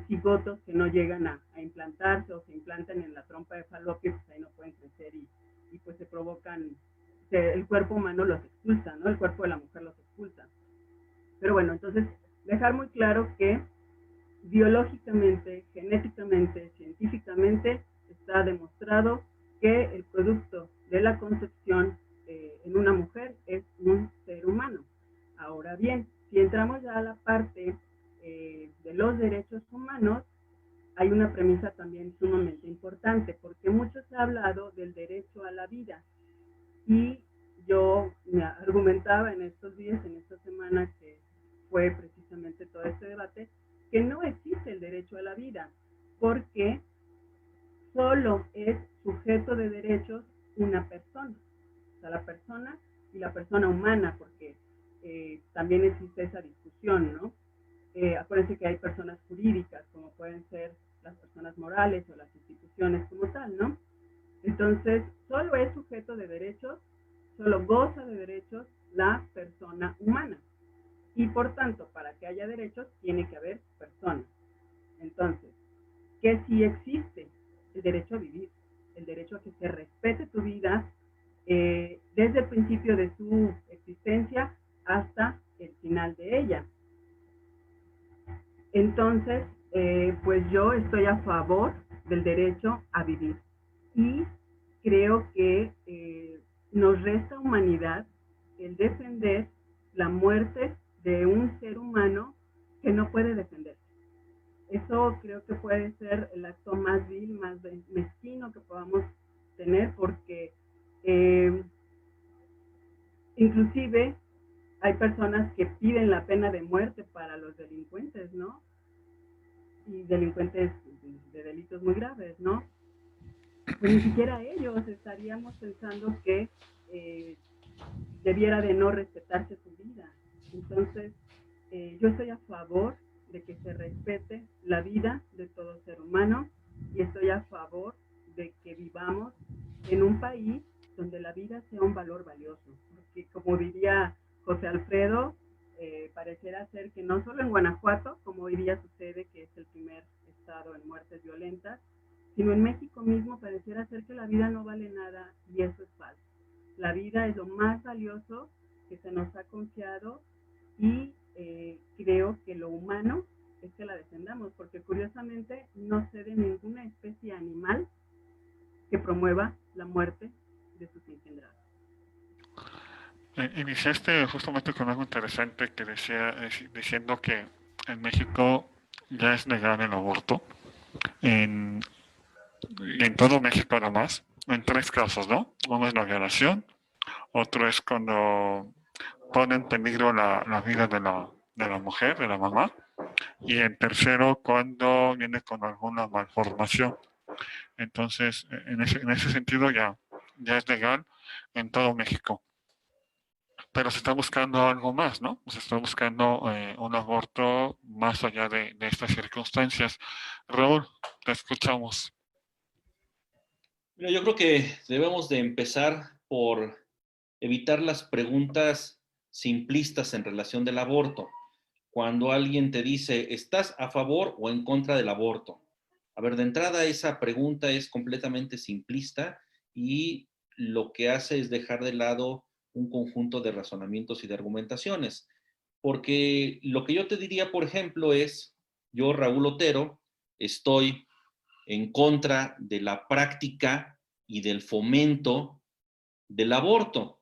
S2: cigotos que no llegan a implantarse o se implantan en la trompa de falopio, pues ahí no pueden crecer y pues se provocan, el cuerpo humano los expulsa, ¿no? El cuerpo de la mujer los expulsa. Pero bueno, entonces dejar muy claro que biológicamente, genéticamente, científicamente está demostrado que el producto de la concepción en una mujer es un ser humano. Ahora bien, si entramos ya a la parte de los derechos humanos, hay una premisa también sumamente importante, porque mucho se ha hablado del derecho a la vida, y yo me argumentaba en estos días, en esta semana que fue precisamente todo este debate, que no existe el derecho a la vida, porque solo es sujeto de derechos una persona, o sea, la persona y la persona humana, porque también existe esa discusión, ¿no? Acuérdense que hay personas jurídicas, como pueden ser las personas morales o las instituciones como tal, ¿no? Entonces, solo es sujeto de derechos, solo goza de derechos la persona humana. Y por tanto, para que haya derechos, tiene que haber personas. Entonces, ¿qué sí existe? El derecho a vivir, el derecho a que se respete tu vida desde el principio de su existencia hasta el final de ella. Entonces, Pues yo estoy a favor del derecho a vivir y creo que nos resta humanidad el defender la muerte de un ser humano que no puede defenderse. Eso creo que puede ser el acto más vil, más mezquino que podamos tener, porque eh, inclusive hay personas que piden la pena de muerte para los delincuentes, ¿no? Y delincuentes de delitos muy graves, ¿no? Pues ni siquiera ellos estaríamos pensando que eh, debiera de no respetarse su vida. Entonces, yo estoy a favor de que se respete la vida de todo ser humano y estoy a favor de que vivamos en un país donde la vida sea un valor valioso. Porque como diría José Alfredo, pareciera ser que no solo en Guanajuato, como hoy día sucede, que es el primer estado en muertes violentas, sino en México mismo pareciera ser que la vida no vale nada y eso es falso. La vida es lo más valioso que se nos ha confiado y creo que lo humano es que la defendamos, porque curiosamente no sé de ninguna especie animal que promueva la muerte de sus engendrados.
S1: Iniciaste justamente con algo interesante que decía, diciendo que en México ya es legal el aborto, en, en todo México además, en tres casos, ¿no? Uno es la violación, otro es cuando pone en peligro la vida de la mujer, de la mamá, y el tercero cuando viene con alguna malformación. Entonces, en ese sentido ya es legal en todo México. Pero se está buscando algo más, ¿no? Se está buscando un aborto más allá de estas circunstancias. Raúl, te escuchamos.
S3: Mira, yo creo que debemos de empezar por evitar las preguntas simplistas en relación del aborto. Cuando alguien te dice, ¿estás a favor o en contra del aborto? A ver, de entrada esa pregunta es completamente simplista y lo que hace es dejar de lado un conjunto de razonamientos y de argumentaciones. Porque lo que yo te diría, por ejemplo, es, yo, Raúl Otero, estoy en contra de la práctica y del fomento del aborto,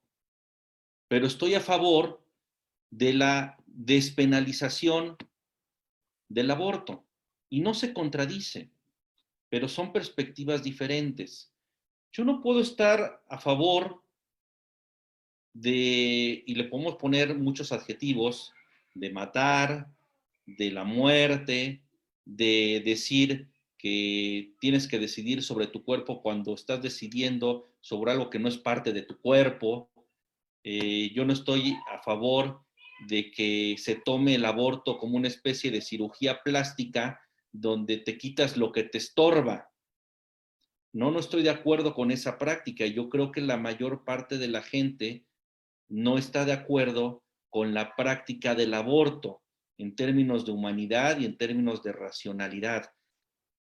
S3: pero estoy a favor de la despenalización del aborto. Y no se contradice, pero son perspectivas diferentes. Yo no puedo estar a favor de, y le podemos poner muchos adjetivos, de matar, de la muerte, de decir que tienes que decidir sobre tu cuerpo cuando estás decidiendo sobre algo que no es parte de tu cuerpo. Yo no estoy a favor de que se tome el aborto como una especie de cirugía plástica donde te quitas lo que te estorba. No, no estoy de acuerdo con esa práctica. Yo creo que la mayor parte de la gente no está de acuerdo con la práctica del aborto en términos de humanidad y en términos de racionalidad.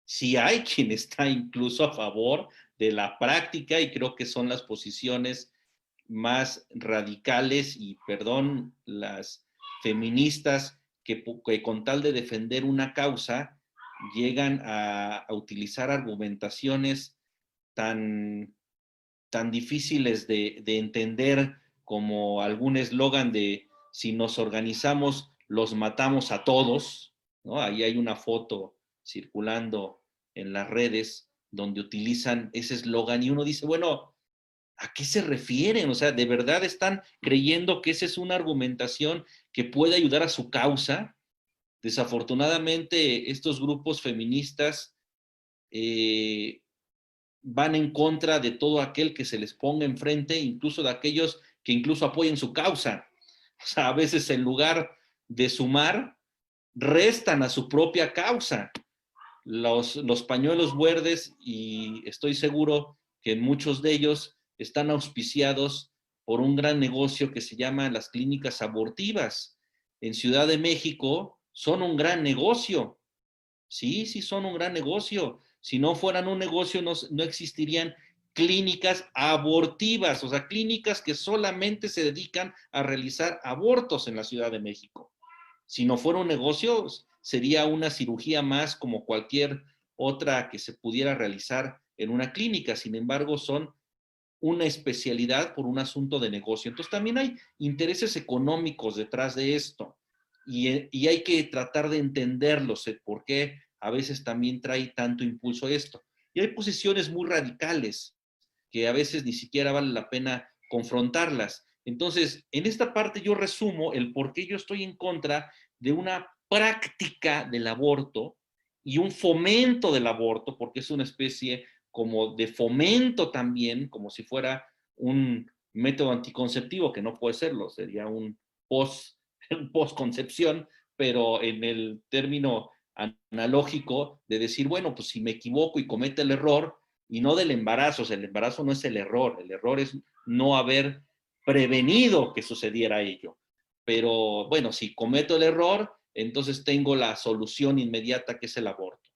S3: Sí hay quien está incluso a favor de la práctica y creo que son las posiciones más radicales y, perdón, las feministas que con tal de defender una causa llegan a utilizar argumentaciones tan, tan difíciles de entender como algún eslogan de si nos organizamos, los matamos a todos, ¿no? Ahí hay una foto circulando en las redes donde utilizan ese eslogan y uno dice, bueno, ¿a qué se refieren? O sea, ¿de verdad están creyendo que esa es una argumentación que puede ayudar a su causa? Desafortunadamente, estos grupos feministas van en contra de todo aquel que se les ponga enfrente, incluso de aquellos que incluso apoyen su causa. O sea, a veces en lugar de sumar, restan a su propia causa. Los pañuelos verdes, y estoy seguro que muchos de ellos están auspiciados por un gran negocio que se llama las clínicas abortivas. En Ciudad de México son un gran negocio. Sí, sí son un gran negocio. Si no fueran un negocio, no existirían clínicas abortivas, o sea, clínicas que solamente se dedican a realizar abortos en la Ciudad de México. Si no fuera un negocio, sería una cirugía más como cualquier otra que se pudiera realizar en una clínica. Sin embargo, son una especialidad por un asunto de negocio. Entonces también hay intereses económicos detrás de esto y hay que tratar de entenderlos, por qué a veces también trae tanto impulso esto. Y hay posiciones muy radicales que a veces ni siquiera vale la pena confrontarlas. Entonces, en esta parte yo resumo el por qué yo estoy en contra de una práctica del aborto y un fomento del aborto, porque es una especie como de fomento también, como si fuera un método anticonceptivo, que no puede serlo, sería un postconcepción, pero en el término analógico de decir, bueno, pues si me equivoco y cometo el error, y no del embarazo, o sea, el embarazo no es el error es no haber prevenido que sucediera ello. Pero bueno, si cometo el error, entonces tengo la solución inmediata que es el aborto.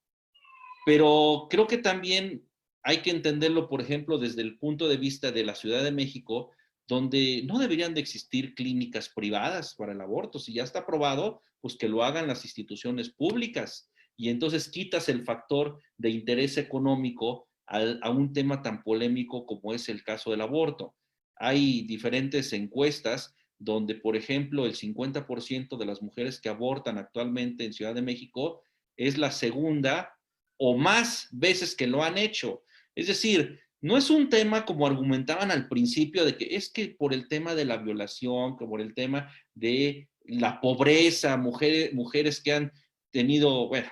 S3: Pero creo que también hay que entenderlo, por ejemplo, desde el punto de vista de la Ciudad de México, donde no deberían de existir clínicas privadas para el aborto. Si ya está aprobado, pues que lo hagan las instituciones públicas. Y entonces quitas el factor de interés económico a un tema tan polémico como es el caso del aborto. Hay diferentes encuestas donde, por ejemplo, el 50% de las mujeres que abortan actualmente en Ciudad de México es la segunda o más veces que lo han hecho. Es decir, no es un tema como argumentaban al principio de que es que por el tema de la violación, que por el tema de la pobreza, mujeres que han tenido, bueno,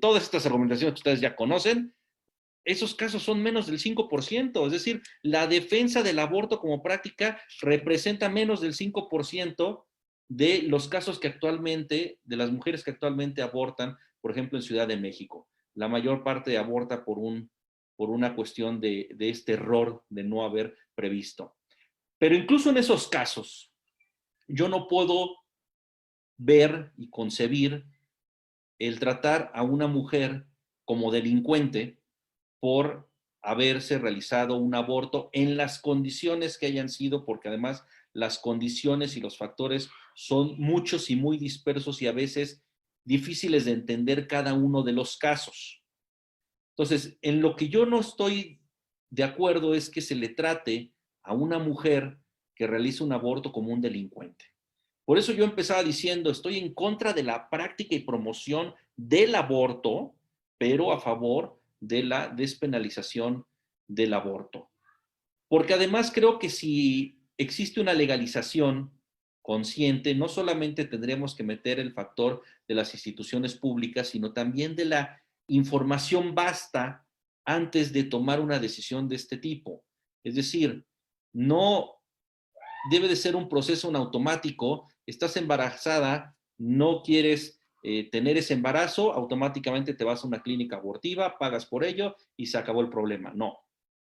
S3: todas estas argumentaciones que ustedes ya conocen, esos casos son menos del 5%, es decir, la defensa del aborto como práctica representa menos del 5% de los casos que actualmente, de las mujeres que actualmente abortan, por ejemplo, en Ciudad de México. La mayor parte aborta por una cuestión de este error de no haber previsto. Pero incluso en esos casos, yo no puedo ver y concebir el tratar a una mujer como delincuente por haberse realizado un aborto en las condiciones que hayan sido, porque además las condiciones y los factores son muchos y muy dispersos y a veces difíciles de entender cada uno de los casos. Entonces, en lo que yo no estoy de acuerdo es que se le trate a una mujer que realiza un aborto como un delincuente. Por eso yo empezaba diciendo, estoy en contra de la práctica y promoción del aborto, pero a favor de la despenalización del aborto. Porque además creo que si existe una legalización consciente, no solamente tendremos que meter el factor de las instituciones públicas, sino también de la información vasta antes de tomar una decisión de este tipo. Es decir, no debe de ser un proceso en automático. Estás embarazada, no quieres tener ese embarazo, automáticamente te vas a una clínica abortiva, pagas por ello y se acabó el problema. No.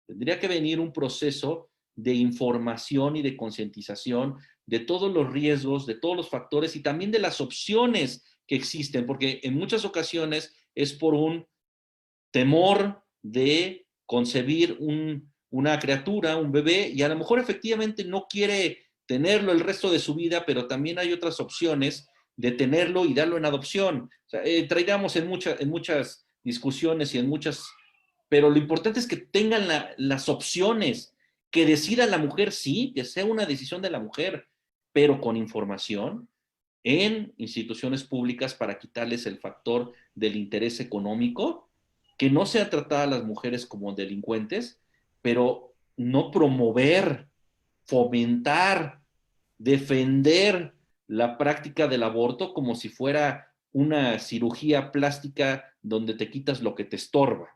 S3: Tendría que venir un proceso de información y de concientización de todos los riesgos, de todos los factores y también de las opciones que existen, porque en muchas ocasiones es por un temor de concebir una criatura, un bebé, y a lo mejor efectivamente no quiere tenerlo el resto de su vida, pero también hay otras opciones de tenerlo y darlo en adopción. O sea, traigamos en muchas discusiones y en muchas, pero lo importante es que tengan las opciones, que decida la mujer, sí, que sea una decisión de la mujer, pero con información en instituciones públicas para quitarles el factor del interés económico, que no sea tratada a las mujeres como delincuentes, pero no promover, fomentar, defender la práctica del aborto como si fuera una cirugía plástica donde te quitas lo que te estorba.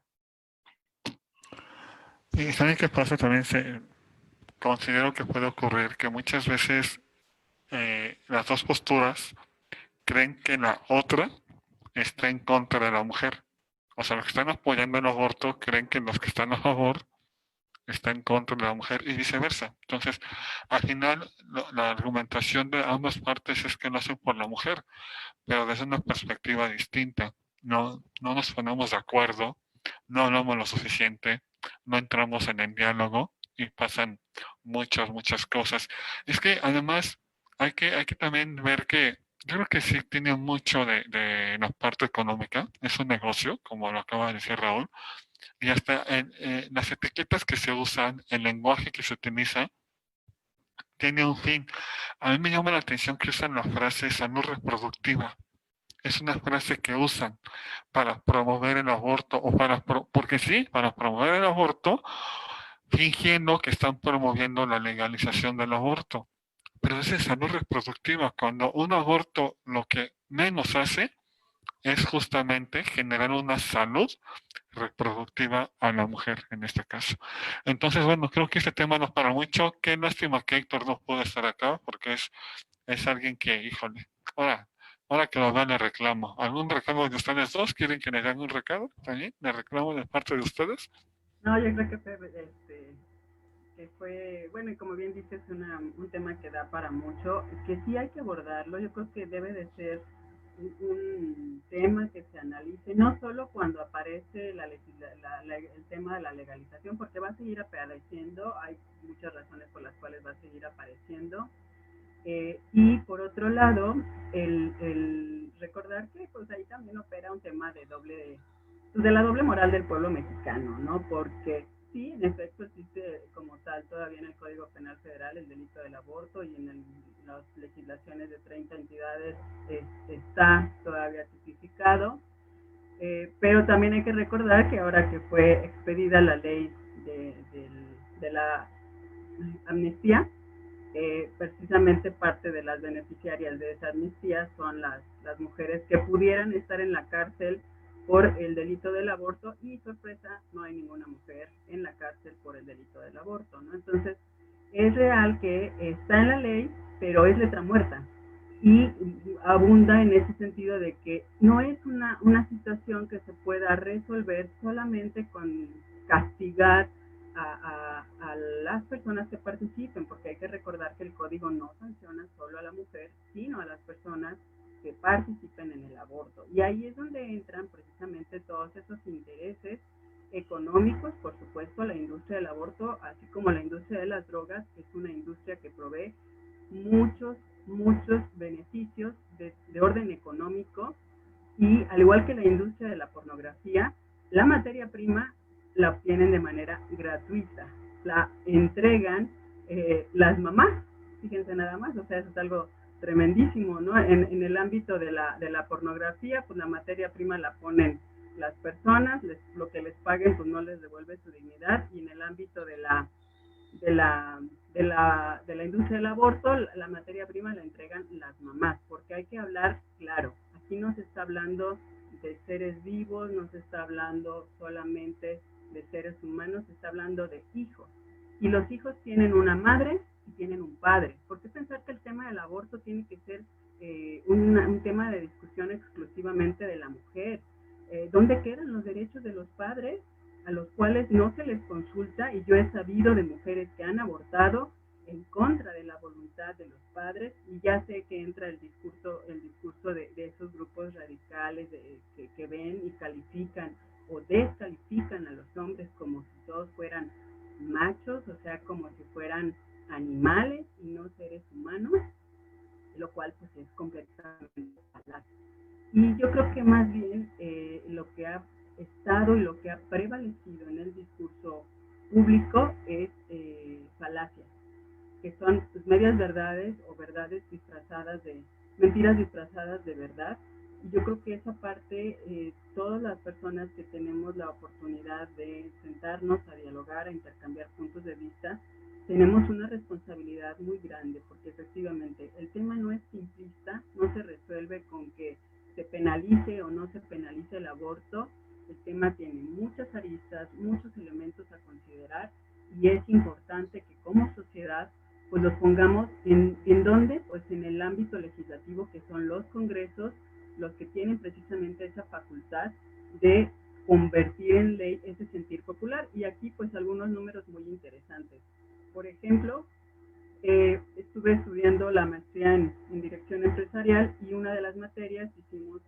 S1: Y saben qué pasa también, considero que puede ocurrir que muchas veces las dos posturas creen que la otra está en contra de la mujer. O sea, los que están apoyando el aborto creen que los que están a favor están en contra de la mujer y viceversa. Entonces, al final, la argumentación de ambas partes es que lo hacen por la mujer, pero desde una perspectiva distinta. No nos ponemos de acuerdo, no hablamos lo suficiente, no entramos en el diálogo y pasan muchas cosas. Es que además hay que también ver que Yo creo que sí tiene mucho de la parte económica, es un negocio, como lo acaba de decir Raúl, y hasta en las etiquetas que se usan, el lenguaje que se utiliza, tiene un fin. A mí me llama la atención que usan la frase salud reproductiva. Es una frase que usan para promover el aborto o porque sí, para promover el aborto, fingiendo que están promoviendo la legalización del aborto. Pero esa es salud reproductiva. Cuando un aborto lo que menos hace es justamente generar una salud reproductiva a la mujer en este caso. Entonces, bueno, creo que este tema nos para mucho. Qué lástima que Héctor no pudo estar acá porque es alguien que, híjole, ahora, ahora que lo vean le reclamo. ¿Algún reclamo de ustedes dos? ¿Quieren que les haga un recado también? ¿Le reclamo de parte de ustedes?
S2: No, yo creo que que fue, bueno, y como bien dices, un tema que da para mucho, que sí hay que abordarlo. Yo creo que debe de ser un tema que se analice, no solo cuando aparece el tema de la legalización, porque va a seguir apareciendo, hay muchas razones por las cuales va a seguir apareciendo. Y por otro lado, recordar que pues ahí también opera un tema de la doble moral del pueblo mexicano, ¿no? Porque sí, en efecto existe como tal todavía en el Código Penal Federal el delito del aborto y en las legislaciones de 30 entidades está todavía tipificado, pero también hay que recordar que ahora que fue expedida la ley de la amnistía, precisamente parte de las beneficiarias de esa amnistía son las mujeres que pudieran estar en la cárcel por el delito del aborto y, sorpresa, no hay ninguna mujer en la cárcel por el delito del aborto, ¿no? Entonces, es real que está en la ley, pero es letra muerta y abunda en ese sentido de que no es una situación que se pueda resolver solamente con castigar a las personas que participen, porque hay que recordar que el código no sanciona solo a la mujer, sino a las personas que participen en el aborto. Y ahí es donde entran precisamente todos esos intereses económicos, por supuesto, la industria del aborto, así como la industria de las drogas, que es una industria que provee muchos beneficios de orden económico, y al igual que la industria de la pornografía, la materia prima la obtienen de manera gratuita, la entregan las mamás, fíjense nada más, o sea, eso es algo tremendísimo, ¿no? En el ámbito de la pornografía, pues la materia prima la ponen las personas, lo que les paguen pues no les devuelve su dignidad, y en el ámbito de la, de la industria del aborto, la materia prima la entregan las mamás, porque hay que hablar claro. Aquí no se está hablando de seres vivos, no se está hablando solamente de seres humanos, se está hablando de hijos. Y los hijos tienen una madre y tienen un padre. ¿Por qué pensar que el tema del aborto tiene que ser un tema de discusión exclusivamente de la mujer? ¿Dónde quedan los derechos de los padres a los cuales no se les consulta? Y yo he sabido de mujeres que han abortado en contra de la voluntad de los padres, y ya sé que entra el discurso de esos grupos radicales que ven y califican o descalifican a los hombres como si todos fueran machos, o sea, como si fueran animales y no seres humanos, lo cual pues es completamente falaz. Y yo creo que más bien lo que ha estado y lo que ha prevalecido en el discurso público es falacias, que son pues, medias verdades o verdades disfrazadas de, mentiras disfrazadas de verdad. Y yo creo que esa parte, todas las personas que tenemos la oportunidad de sentarnos a dialogar, a intercambiar puntos de vista, tenemos una responsabilidad muy grande, porque efectivamente el tema no es simplista, no se resuelve con que se penalice o no se penalice el aborto. El tema tiene muchas aristas, muchos elementos a considerar, y es importante que como sociedad pues los pongamos en dónde, pues en el ámbito legislativo, que son los congresos los que tienen precisamente esa facultad de convertir en ley ese sentir popular. Y aquí pues algunos números muy interesantes. Por ejemplo, estuve estudiando la maestría en dirección empresarial, y una de las materias hicimos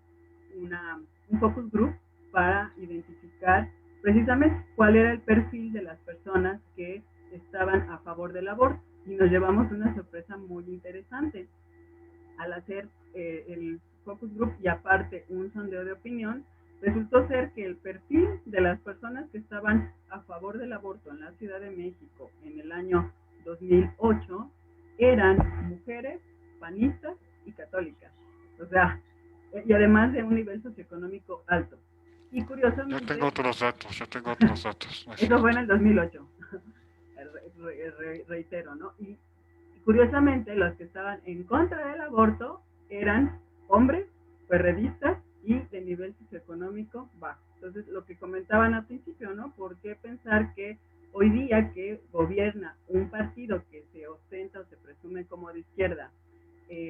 S2: un focus group para identificar precisamente cuál era el perfil de las personas que estaban a favor del aborto, y nos llevamos una sorpresa muy interesante. Al hacer el focus group y aparte un sondeo de opinión, resultó ser que el perfil de las personas que estaban a favor del aborto en la Ciudad de México en el año 2008 eran mujeres, panistas y católicas. O sea, y además de un nivel socioeconómico alto. Y curiosamente...
S1: Yo tengo otros datos.
S2: Eso fue en el 2008. Reitero, ¿no? Y curiosamente los que estaban en contra del aborto eran hombres, perredistas y de nivel socioeconómico bajo. Entonces, lo que comentaban al principio, ¿no? ¿Por qué pensar que hoy día que gobierna un partido que se ostenta o se presume como de izquierda,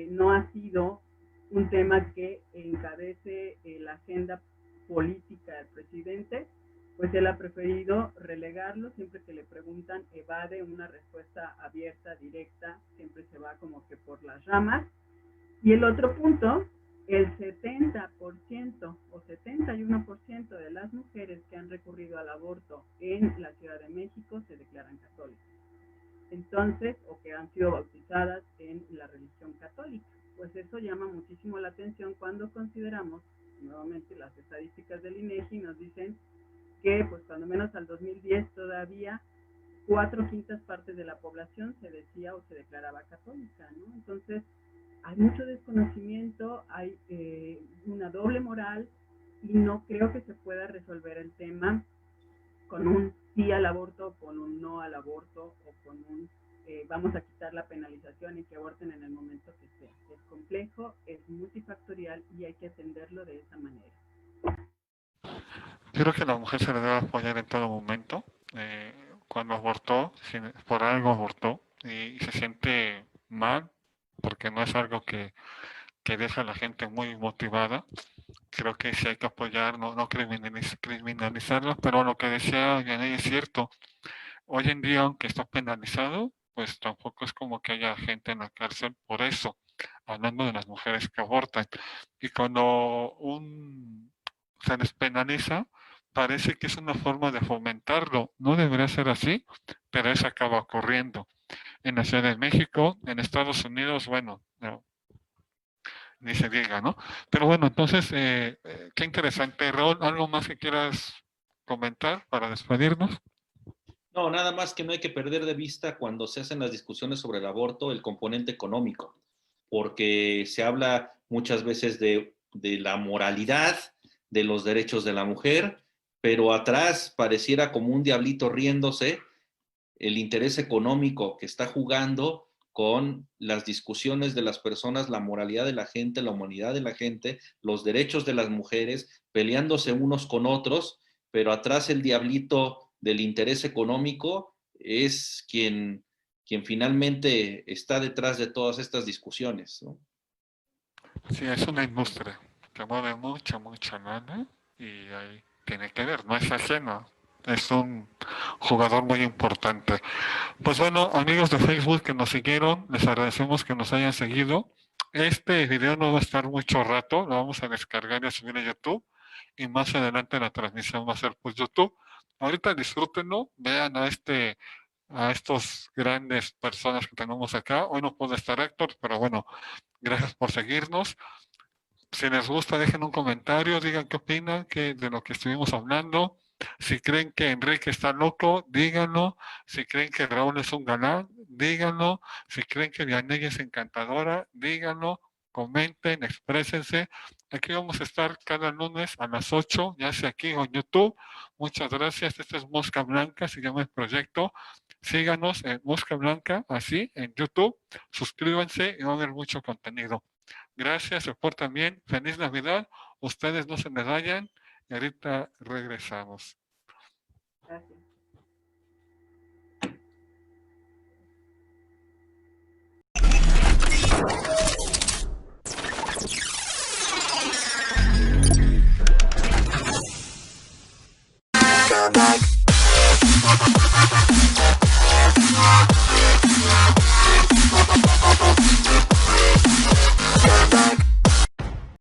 S2: no ha sido un tema que encabece la agenda política del presidente? Pues él ha preferido relegarlo, siempre que le preguntan evade una respuesta abierta, directa, siempre se va como que por las ramas. Y el otro punto, el 70% o 71% de las mujeres que han recurrido al aborto en la Ciudad de México se declaran católicas. Entonces, o que han sido bautizadas en la religión católica. Pues eso llama muchísimo la atención cuando consideramos, nuevamente las estadísticas del INEGI nos dicen que pues cuando menos al 2010 todavía 4/5 partes de la población se decía o se declaraba católica, ¿no? Entonces hay mucho desconocimiento, hay una doble moral y no creo que se pueda resolver el tema con un sí al aborto, con un no al aborto o con un vamos a quitar la penalización y que aborten en el momento que sea. Es complejo, es multifactorial y hay que atenderlo de esa manera.
S1: Yo creo que la mujer se le debe apoyar en todo momento. Cuando abortó, por algo abortó y se siente mal porque no es algo que deja a la gente muy motivada. Creo que sí hay que apoyar, no criminalizarlo, pero lo que decía Yaney es cierto. Hoy en día, aunque está penalizado, pues tampoco es como que haya gente en la cárcel por eso, hablando de las mujeres que abortan. Y cuando se les penaliza, parece que es una forma de fomentarlo. No debería ser así, pero eso acaba ocurriendo. En la Ciudad de México, en Estados Unidos, bueno, no, ni se diga, ¿no? Pero bueno, entonces, qué interesante. Raúl, ¿algo más que quieras comentar para despedirnos?
S3: No, nada más que no hay que perder de vista cuando se hacen las discusiones sobre el aborto el componente económico, porque se habla muchas veces de la moralidad, de los derechos de la mujer, pero atrás pareciera como un diablito riéndose el interés económico que está jugando con las discusiones de las personas, la moralidad de la gente, la humanidad de la gente, los derechos de las mujeres, peleándose unos con otros, pero atrás el diablito del interés económico es quien finalmente está detrás de todas estas discusiones, ¿no?
S1: Sí, es una industria que mueve mucha lana y ahí tiene que ver, no es ajeno. Es un jugador muy importante. Pues bueno, amigos de Facebook que nos siguieron, les agradecemos que nos hayan seguido. Este video no va a estar mucho rato, lo vamos a descargar y a subir a YouTube. Y más adelante la transmisión va a ser por YouTube. Ahorita disfrútenlo, vean a estos grandes personas que tenemos acá. Hoy no puede estar Héctor, pero bueno, gracias por seguirnos. Si les gusta, dejen un comentario, digan qué opinan de lo que estuvimos hablando. Si creen que Enrique está loco, díganlo. Si creen que Raúl es un galán, díganlo. Si creen que Vianey es encantadora, díganlo. Comenten, exprésense. Aquí vamos a estar cada lunes a las 8, ya sea aquí o en YouTube. Muchas gracias. Este es Mosca Blanca, se llama el proyecto. Síganos en Mosca Blanca, así, en YouTube. Suscríbanse y va a haber mucho contenido. Gracias, se portan bien. Feliz Navidad. Ustedes no se me vayan y ahorita regresamos.
S2: Gracias.